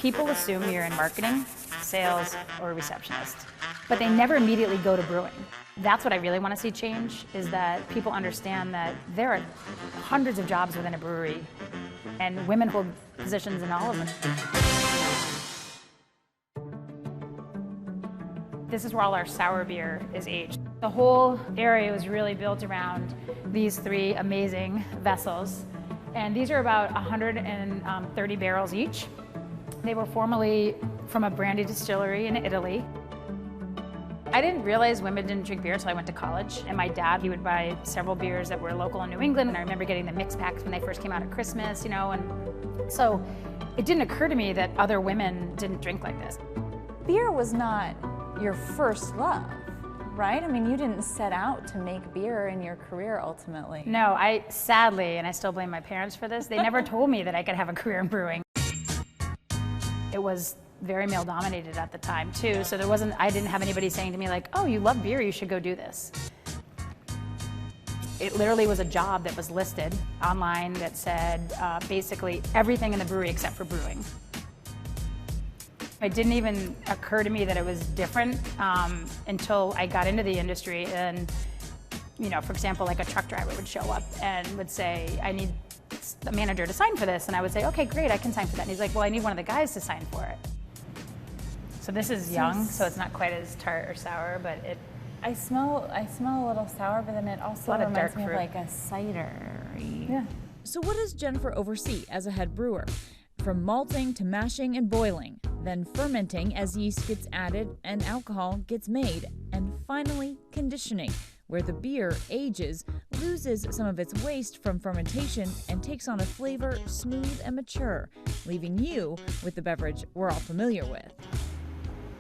People assume you're in marketing, sales, or a receptionist, but they never immediately go to brewing. That's what I really want to see change, is that people understand that there are hundreds of jobs within a brewery, and women hold positions in all of them. This is where all our sour beer is aged. The whole area was really built around these three amazing vessels, and these are about 130 barrels each. They were formerly from a brandy distillery in Italy. I didn't realize women didn't drink beer until I went to college, and my dad, he would buy several beers that were local in New England, and I remember getting the mix packs when they first came out at Christmas, and so it didn't occur to me that other women didn't drink like this. Beer was not your first love, right? I mean, you didn't set out to make beer in your career ultimately. No, sadly, and I still blame my parents for this, they never told me that I could have a career in brewing. It was very male dominated at the time too, so I didn't have anybody saying to me like, oh, you love beer, you should go do this. It literally was a job that was listed online that said basically everything in the brewery except for brewing. It didn't even occur to me that it was different until I got into the industry, and for example, like a truck driver would show up and would say, I need a manager to sign for this, and I would say, okay, great, I can sign for that. And he's like, well, I need one of the guys to sign for it. So this is young, so it's not quite as tart or sour, but I smell a little sour, but then it also reminds me of like a cider. Yeah. So what does Jennifer oversee as a head brewer? From malting to mashing and boiling, then fermenting as yeast gets added and alcohol gets made, and finally conditioning, where the beer ages, loses some of its waste from fermentation, and takes on a flavor smooth and mature, leaving you with the beverage we're all familiar with.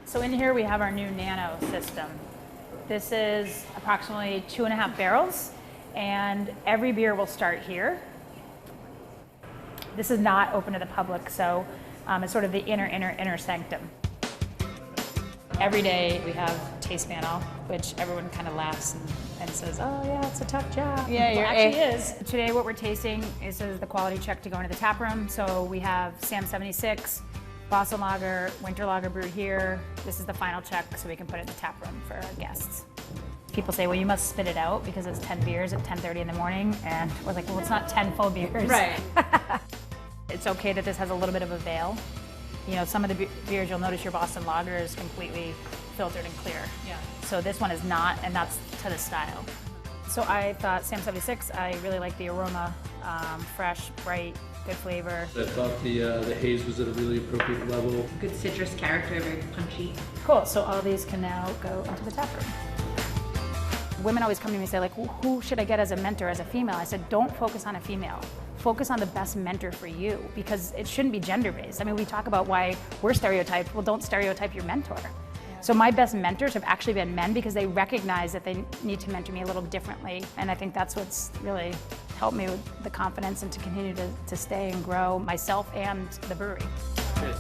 So in here we have our new nano system. This is approximately 2.5 barrels, and every beer will start here. This is not open to the public, so it's sort of the inner sanctum. Every day we have taste panel, which everyone kind of laughs and says, oh yeah, it's a tough job. Yeah, it actually is. Today what we're tasting is the quality check to go into the tap room. So we have Sam 76, Boston Lager, Winter Lager brewed here. This is the final check so we can put it in the tap room for our guests. People say, well, you must spit it out because it's 10 beers at 10:30 in the morning. And we're like, well, it's not 10 full beers. Right. It's okay that this has a little bit of a veil. Some of the beers, you'll notice your Boston Lager is completely filtered and clear. Yeah. So this one is not, and that's to the style. So I thought Sam 76, I really like the aroma, fresh, bright, good flavor. I thought the haze was at a really appropriate level. Good citrus character, very punchy. Cool, so all these can now go into the tap room. Women always come to me and say, like, who should I get as a mentor, as a female? I said, don't focus on a female. Focus on the best mentor for you, because it shouldn't be gender-based. I mean, we talk about why we're stereotyped. Well, don't stereotype your mentor. Yeah. So my best mentors have actually been men, because they recognize that they need to mentor me a little differently. And I think that's what's really helped me with the confidence and to continue to stay and grow myself and the brewery. Good.